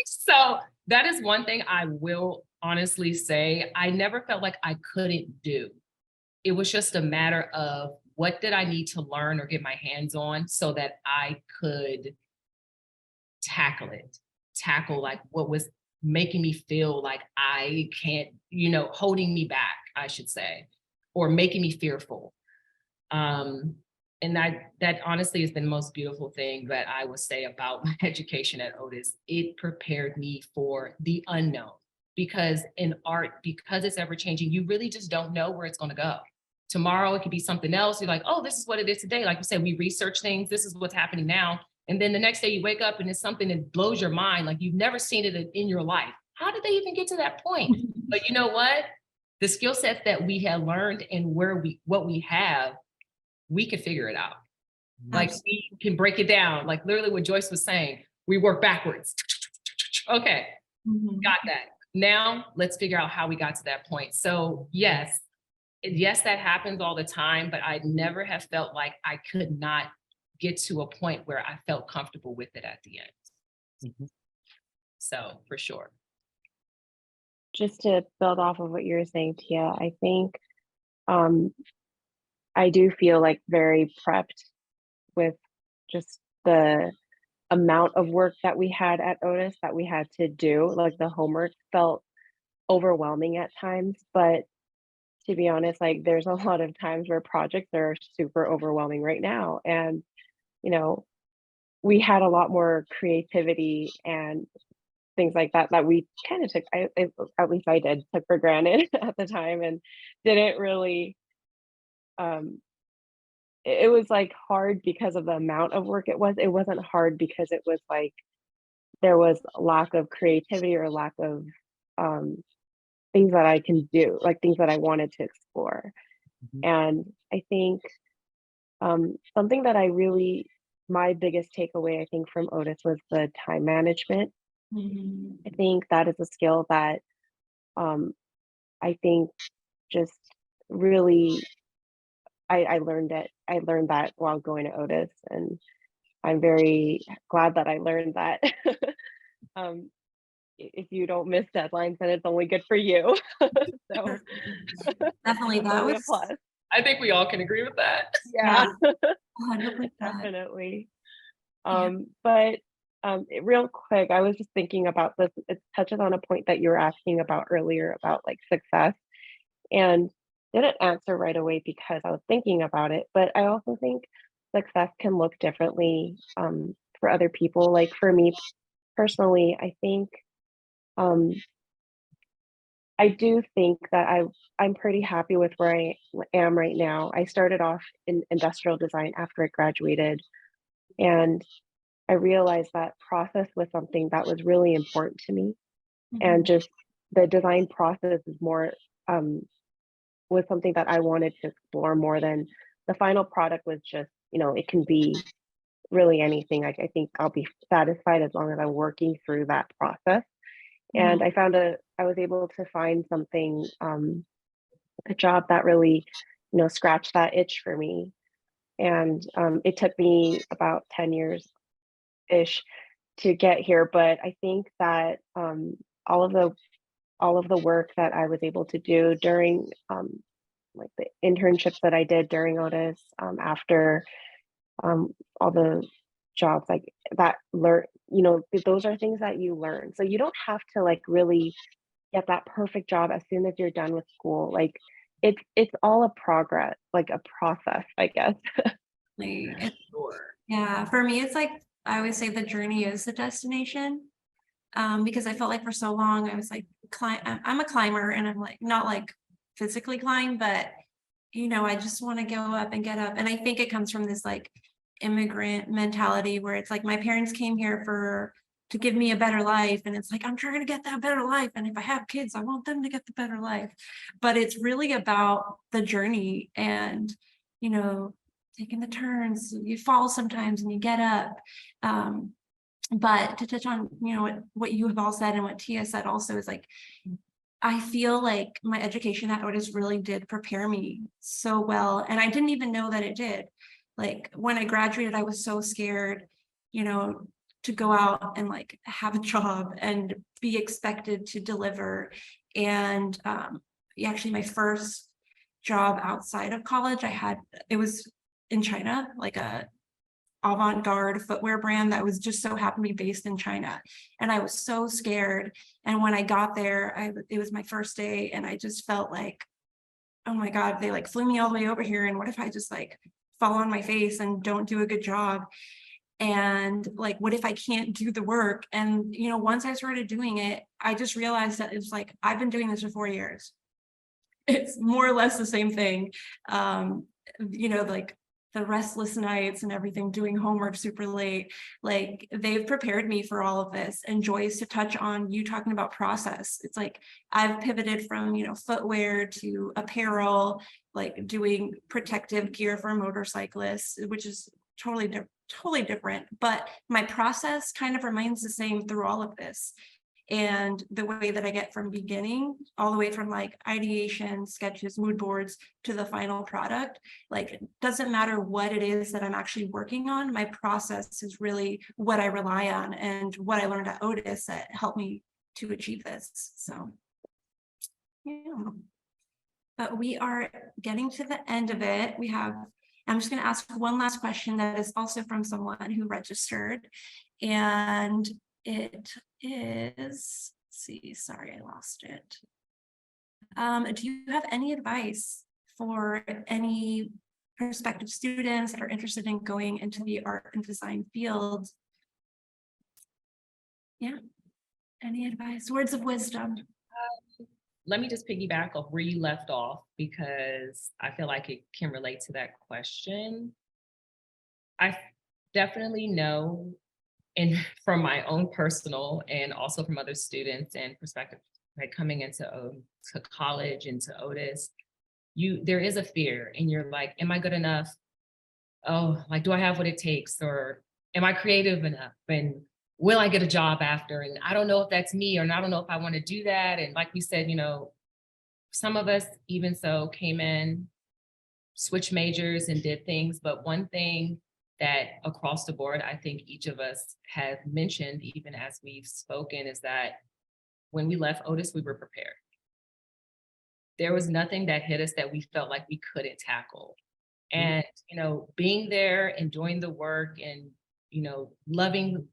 So that is one thing I will honestly say I never felt like I couldn't do. it was just a matter of what did I need to learn or get my hands on so that I could tackle like what was making me feel like I can't, holding me back, I should say, or making me fearful. And that honestly has been the most beautiful thing that I would say about my education at Otis. It prepared me for the unknown, because in art, because it's ever changing, you really just don't know where it's going to go. Tomorrow, it could be something else. You're like, oh, this is what it is today. Like you said, we research things. This is what's happening now. And then the next day you wake up and it's something that blows your mind. Like you've never seen it in your life. How did they even get to that point? But you know what? The skill sets that we have learned and what we have, we can figure it out. Like we can break it down. Like literally what Joyce was saying, we work backwards. Okay, got that. Now let's figure out how we got to that point. So yes, that happens all the time, but I never have felt like I could not get to a point where I felt comfortable with it at the end. So for sure. Just to build off of what you were saying, Tia, I think I do feel like very prepped with just the amount of work that we had at Otis that we had to do. Like the homework felt overwhelming at times, but to be honest, like there's a lot of times where projects are super overwhelming right now. And, we had a lot more creativity and things like that we kind of took, at least I did, took for granted at the time and didn't really, it was like hard because of the amount of work it was. It wasn't hard because it was like there was a lack of creativity or lack of things that I can do, like things that I wanted to explore. And I think something that my biggest takeaway, I think, from Otis was the time management. I think that is a skill that I think just really I learned it. I learned that while going to Otis, and I'm very glad that I learned that. If you don't miss deadlines, then it's only good for you. So Definitely, that only a was plus. I think we all can agree with that. Yeah, 100%. definitely. Yeah. But real quick, I was just thinking about this. It touches on a point that you were asking about earlier about like success, and didn't answer right away because I was thinking about it. But I also think success can look differently for other people. Like for me personally, I think I do think that I'm pretty happy with where I am right now. I started off in industrial design after I graduated, and I realized that process was something that was really important to me. And just the design process is more was something that I wanted to explore more than the final product was just, it can be really anything. I think I'll be satisfied as long as I'm working through that process. And I was able to find something, a job that really, scratched that itch for me. And it took me about 10 years ish to get here, but I think that all of the work that I was able to do during like the internships that I did during Otis, after all the jobs like that, those are things that you learn. So you don't have to like really get that perfect job as soon as you're done with school. Like it's all a progress, like a process, I guess. Yeah, for me, it's like I always say the journey is the destination. Because I felt like for so long I was like, I'm a climber, and I'm like not like physically climb, but I just want to go up and get up. And I think it comes from this like immigrant mentality where it's like my parents came here to give me a better life, and it's like I'm trying to get that better life, and if I have kids I want them to get the better life. But it's really about the journey and taking the turns. You fall sometimes and you get up. But to touch on what you have all said and what Tia said also is like I feel like my education at Otis really did prepare me so well, and I didn't even know that it did. Like when I graduated, I was so scared, to go out and like have a job and be expected to deliver. And actually my first job outside of college. It was in China, like a avant-garde footwear brand that was just so happened to be based in China. And I was so scared. And when I got there, it was my first day, and I just felt like, oh my God, they like flew me all the way over here. And what if I just like fall on my face and don't do a good job? And like, what if I can't do the work? And, you know, once I started doing it, I just realized that it's like, I've been doing this for 4 years. It's more or less the same thing. You know, like the restless nights and everything, doing homework super late, like they've prepared me for all of this. And Joyce, to touch on you talking about process, it's like I've pivoted from, you know, footwear to apparel, like doing protective gear for motorcyclists, which is totally different, but my process kind of remains the same through all of this. And the way that I get from beginning all the way from like ideation, sketches, mood boards to the final product, like it doesn't matter what it is that I'm actually working on, my process is really what I rely on and what I learned at Otis that helped me to achieve this. So yeah, but we are getting to the end of it. I'm just going to ask one last question that is also from someone who registered, and it is, let's see, sorry, I lost it. Do you have any advice for any prospective students that are interested in going into the art and design field? Yeah, any advice, words of wisdom? Let me just piggyback off where you left off, because I feel like it can relate to that question. I definitely know, and from my own personal and also from other students and perspective, like coming into to college, into Otis, there is a fear, and you're like, am I good enough? Oh, like, do I have what it takes? Or am I creative enough? And will I get a job after? And I don't know if that's me, or I don't know if I want to do that. And like we said, you know, some of us even so came in, switched majors and did things. But one thing that across the board, I think each of us have mentioned, even as we've spoken, is that when we left Otis, we were prepared. There was nothing that hit us that we felt like we couldn't tackle. And, you know, being there and doing the work and, you know, loving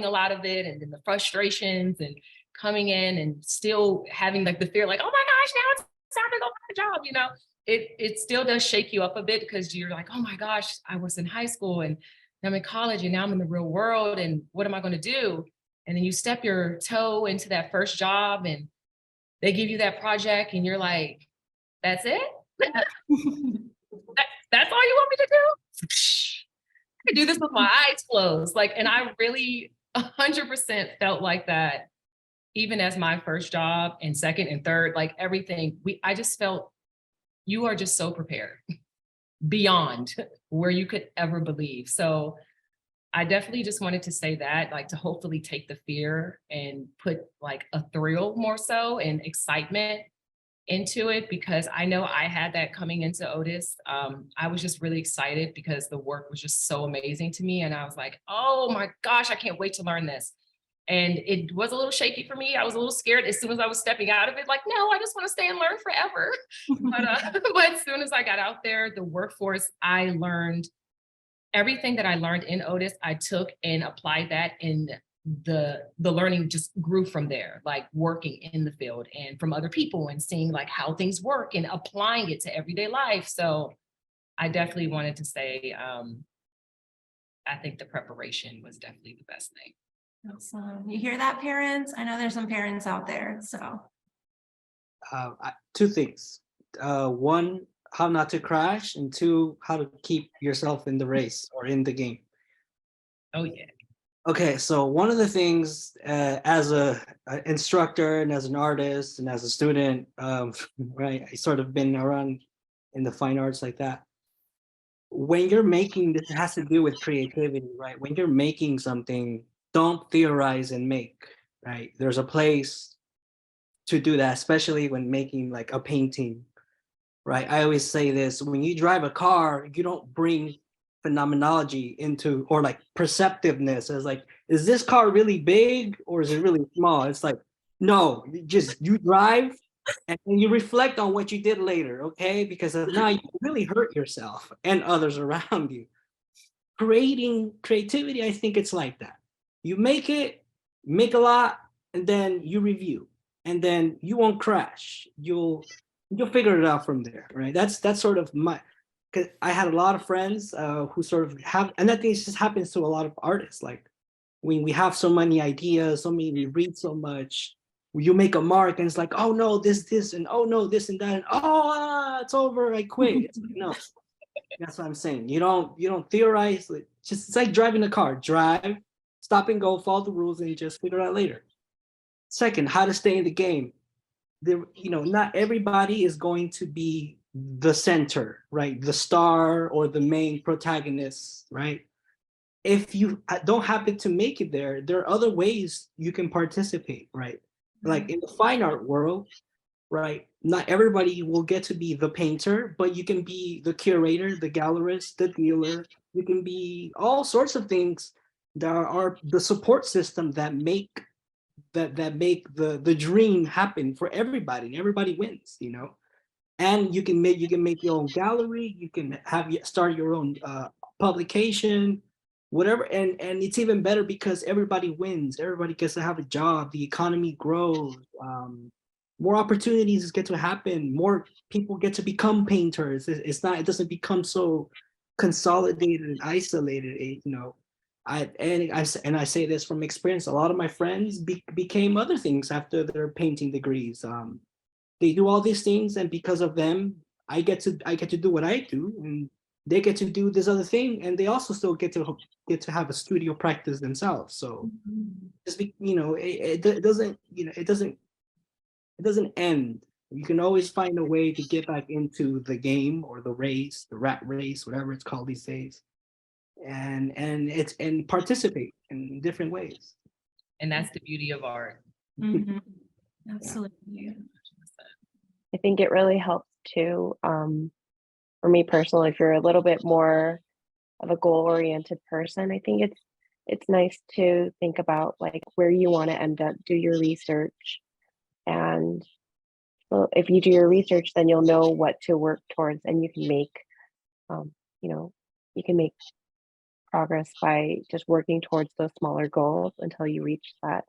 a lot of it, and then the frustrations and coming in and still having like the fear, like, oh my gosh, now it's time to go find a job, you know, it still does shake you up a bit, because you're like, oh my gosh, I was in high school and I'm in college and now I'm in the real world, and what am I going to do? And then you step your toe into that first job and they give you that project and you're like, that's it? That's all you want me to do? I could do this with my eyes closed. Like, and I really 100% felt like that, even as my first job and second and third, like everything, I just felt you are just so prepared beyond where you could ever believe. So I definitely just wanted to say that, like, to hopefully take the fear and put like a thrill more so and excitement into it, because I know I had that coming into Otis. I was just really excited because the work was just so amazing to me. And I was like, oh my gosh, I can't wait to learn this. And it was a little shaky for me. I was a little scared as soon as I was stepping out of it, like, no, I just want to stay and learn forever. But as soon as I got out there, the workforce, I learned everything that I learned in Otis, I took and applied that in the learning just grew from there, like working in the field and from other people and seeing like how things work and applying it to everyday life. So I definitely wanted to say, I think the preparation was definitely the best thing. Awesome. You hear that, parents? I know there's some parents out there, so. Two things. One, how not to crash, and two, how to keep yourself in the race or in the game. Oh yeah. Okay, so one of the things as a instructor and as an artist and as a student, right, I sort of been around in the fine arts like that. When you're making, this has to do with creativity, right? When you're making something, don't theorize and make, right? There's a place to do that, especially when making like a painting, right? I always say this, when you drive a car, you don't bring phenomenology into, or like perceptiveness as like, is this car really big or is it really small? It's like, no, you drive And then you reflect on what you did later, okay? Because if not, you really hurt yourself and others around you. Creativity, I think it's like that. You make a lot, and then you review, and then you won't crash. You'll figure it out from there, right? That's sort of my. Cause I had a lot of friends who sort of have, and I think it just happens to a lot of artists. Like when we have so many ideas, we read so much. You make a mark, and it's like, oh no, this, and oh no, this and that, and it's over. I quit. It's like, no. That's what I'm saying. You don't theorize. It's like driving a car. Drive, stop and go, follow the rules, and just figure it out later. Second, how to stay in the game. Not everybody is going to be the center, right? The star or the main protagonist, right? If you don't happen to make it there are other ways you can participate, right? Like in the fine art world, right? Not everybody will get to be the painter, but you can be the curator, the gallerist, the dealer. You can be all sorts of things that are the support system that make the dream happen for everybody, and everybody wins, And you can make your own gallery. You can start your own publication, whatever. And it's even better because everybody wins. Everybody gets to have a job. The economy grows. More opportunities get to happen. More people get to become painters. It doesn't become so consolidated and isolated. I say this from experience. A lot of my friends became other things after their painting degrees. They do all these things, and because of them, I get to do what I do, and they get to do this other thing, and they also still get to have a studio practice themselves. So just it doesn't end. You can always find a way to get back into the game or the race, the rat race, whatever it's called these days, and participate in different ways. And that's the beauty of art. Absolutely. I think it really helps too. For me personally, if you're a little bit more of a goal-oriented person, I think it's nice to think about like where you want to end up, do your research. And well, if you do your research, then you'll know what to work towards, and you can make, you can make progress by just working towards those smaller goals until you reach that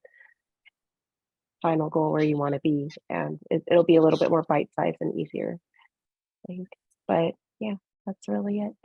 final goal where you want to be. And it'll be a little bit more bite-sized and easier, I think. But yeah, that's really it.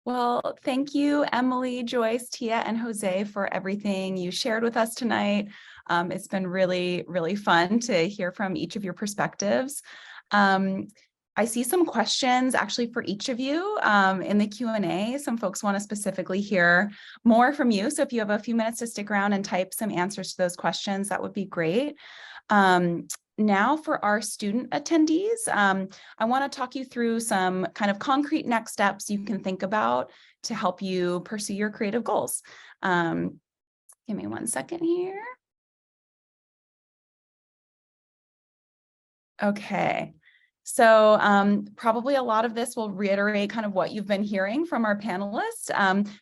Well, thank you, Emily, Joyce, Tia, and Jose for everything you shared with us tonight. It's been really, really fun to hear from each of your perspectives. I see some questions actually for each of you in the Q&A. Some folks want to specifically hear more from you. So if you have a few minutes to stick around and type some answers to those questions, that would be great. Now for our student attendees, I want to talk you through some kind of concrete next steps you can think about to help you pursue your creative goals. Give me 1 second here. Okay. So probably a lot of this will reiterate kind of what you've been hearing from our panelists,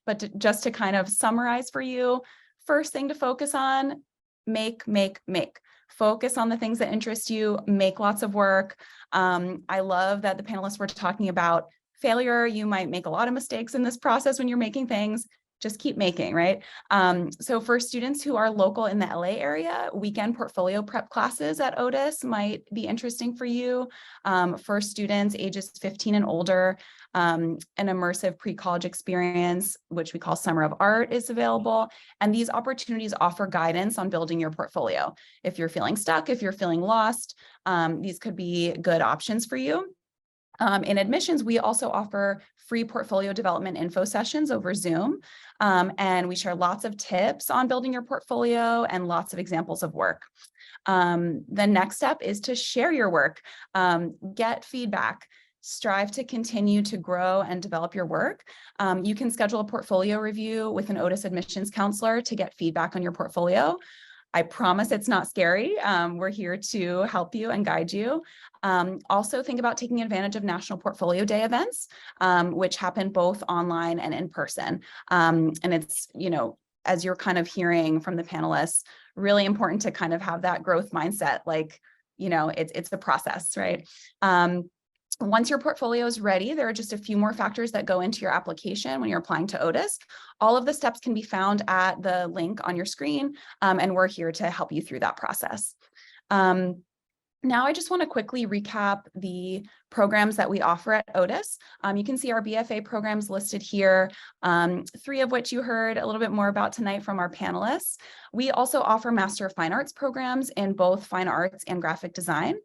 but just to kind of summarize for you, first thing to focus on, make. Focus on the things that interest you, make lots of work. I love that the panelists were talking about failure. You might make a lot of mistakes in this process when you're making things. Just keep making, right? So for students who are local in the LA area, weekend portfolio prep classes at Otis might be interesting for you. For students ages 15 and older, an immersive pre-college experience, which we call Summer of Art, is available. And these opportunities offer guidance on building your portfolio. If you're feeling stuck, if you're feeling lost, these could be good options for you. In admissions, we also offer free portfolio development info sessions over Zoom, and we share lots of tips on building your portfolio and lots of examples of work. The next step is to share your work, get feedback, strive to continue to grow and develop your work. You can schedule a portfolio review with an Otis admissions counselor to get feedback on your portfolio. I promise it's not scary. We're here to help you and guide you. Also think about taking advantage of National Portfolio Day events, which happen both online and in person. And it's, as you're kind of hearing from the panelists, really important to kind of have that growth mindset. Like, you know, it's a process, right? Once your portfolio is ready, there are just a few more factors that go into your application when you're applying to Otis. All of the steps can be found at the link on your screen, and we're here to help you through that process. Now I just want to quickly recap the programs that we offer at Otis. You can see our BFA programs listed here, 3 of which you heard a little bit more about tonight from our panelists. We also offer Master of Fine Arts programs in both fine arts and graphic design.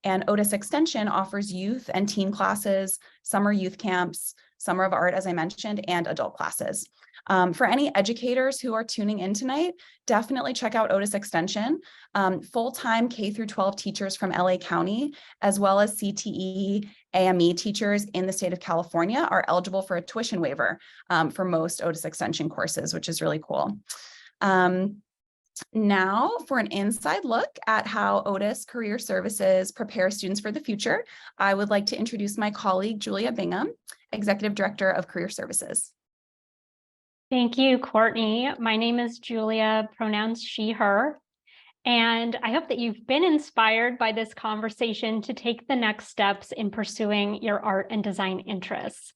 And Otis Extension offers youth and teen classes, summer youth camps, summer of art, as I mentioned, and adult classes. For any educators who are tuning in tonight, definitely check out Otis Extension. Full-time K through 12 teachers from LA County, as well as CTE, AME teachers in the state of California are eligible for a tuition waiver for most Otis Extension courses, which is really cool. Now for an inside look at how Otis Career Services prepares students for the future, I would like to introduce my colleague, Julia Bingham, Executive Director of Career Services. Thank you, Courtney. My name is Julia, pronouns she, her, and I hope that you've been inspired by this conversation to take the next steps in pursuing your art and design interests.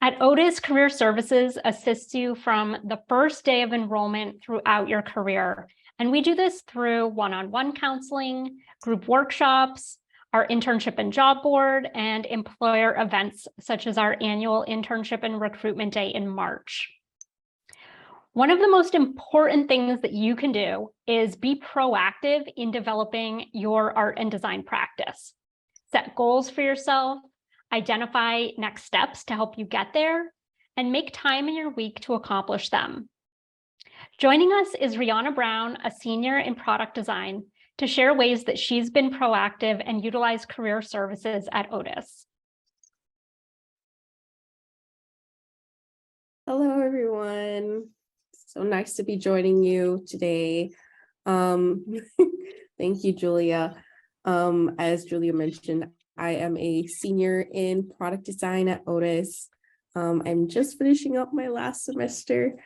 At Otis, Career Services assists you from the first day of enrollment throughout your career. And we do this through one-on-one counseling, group workshops, our internship and job board, and employer events such as our annual internship and recruitment day in March. One of the most important things that you can do is be proactive in developing your art and design practice. Set goals for yourself, identify next steps to help you get there, and make time in your week to accomplish them. Joining us is Rihanna Brown, a senior in product design, to share ways that she's been proactive and utilized career services at Otis. Hello, everyone. So nice to be joining you today. Thank you, Julia. As Julia mentioned, I am a senior in product design at Otis. I'm just finishing up my last semester.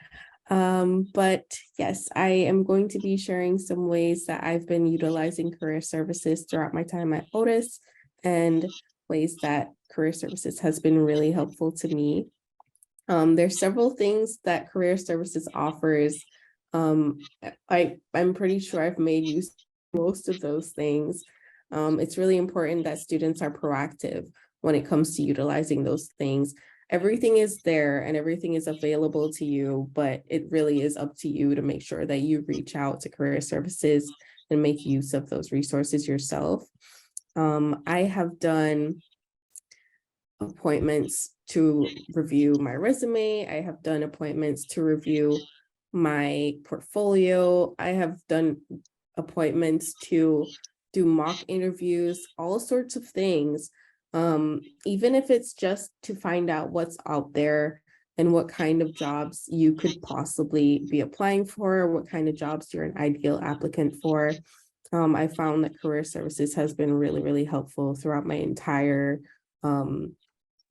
But yes, I am going to be sharing some ways that I've been utilizing career services throughout my time at Otis and ways that career services has been really helpful to me. There's several things that career services offers. I'm pretty sure I've made use of most of those things. It's really important that students are proactive when it comes to utilizing those things. Everything is there and everything is available to you, but it really is up to you to make sure that you reach out to career services and make use of those resources yourself. I have done appointments to review my resume. I have done appointments to review my portfolio. I have done appointments to do mock interviews, all sorts of things. Even if it's just to find out what's out there and what kind of jobs you could possibly be applying for, what kind of jobs you're an ideal applicant for. I found that career services has been really, really helpful throughout my entire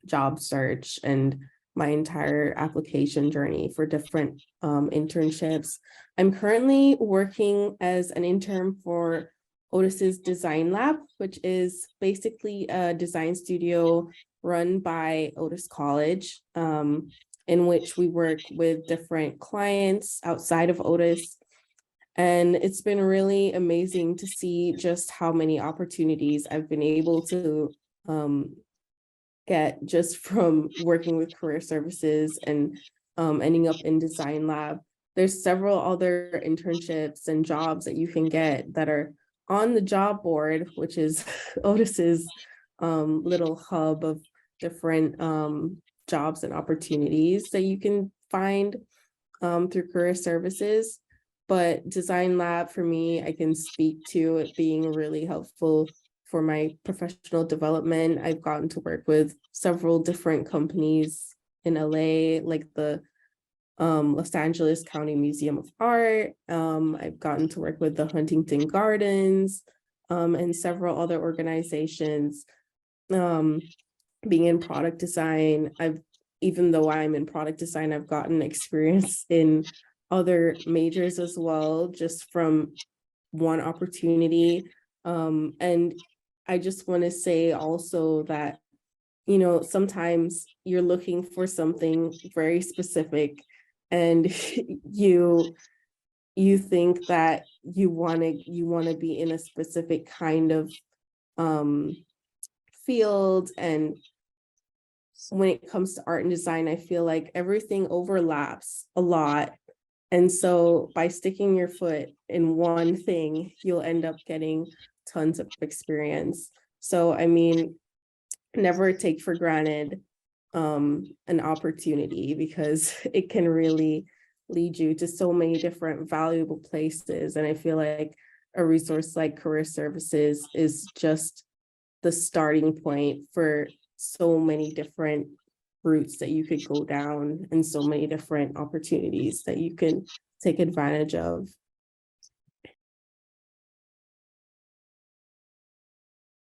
job search and my entire application journey for different internships. I'm currently working as an intern for Otis's Design Lab, which is basically a design studio run by Otis College, in which we work with different clients outside of Otis. And it's been really amazing to see just how many opportunities I've been able to get just from working with career services and ending up in Design Lab. There's several other internships and jobs that you can get that are on the job board, which is Otis's little hub of different jobs and opportunities that you can find through career services. But Design Lab, for me, I can speak to it being really helpful for my professional development. I've gotten to work with several different companies in LA, like the Los Angeles County Museum of Art. I've gotten to work with the Huntington Gardens and several other organizations. Being in product design, even though I'm in product design, I've gotten experience in other majors as well, just from one opportunity. And I just want to say also that, you know, sometimes you're looking for something very specific and you think that you want to be in a specific kind of field. And when it comes to art and design, I feel like everything overlaps a lot. And so by sticking your foot in one thing, you'll end up getting tons of experience. So, I mean, never take for granted an opportunity, because it can really lead you to so many different valuable places. And I feel like a resource like Career Services is just the starting point for so many different routes that you could go down and so many different opportunities that you can take advantage of.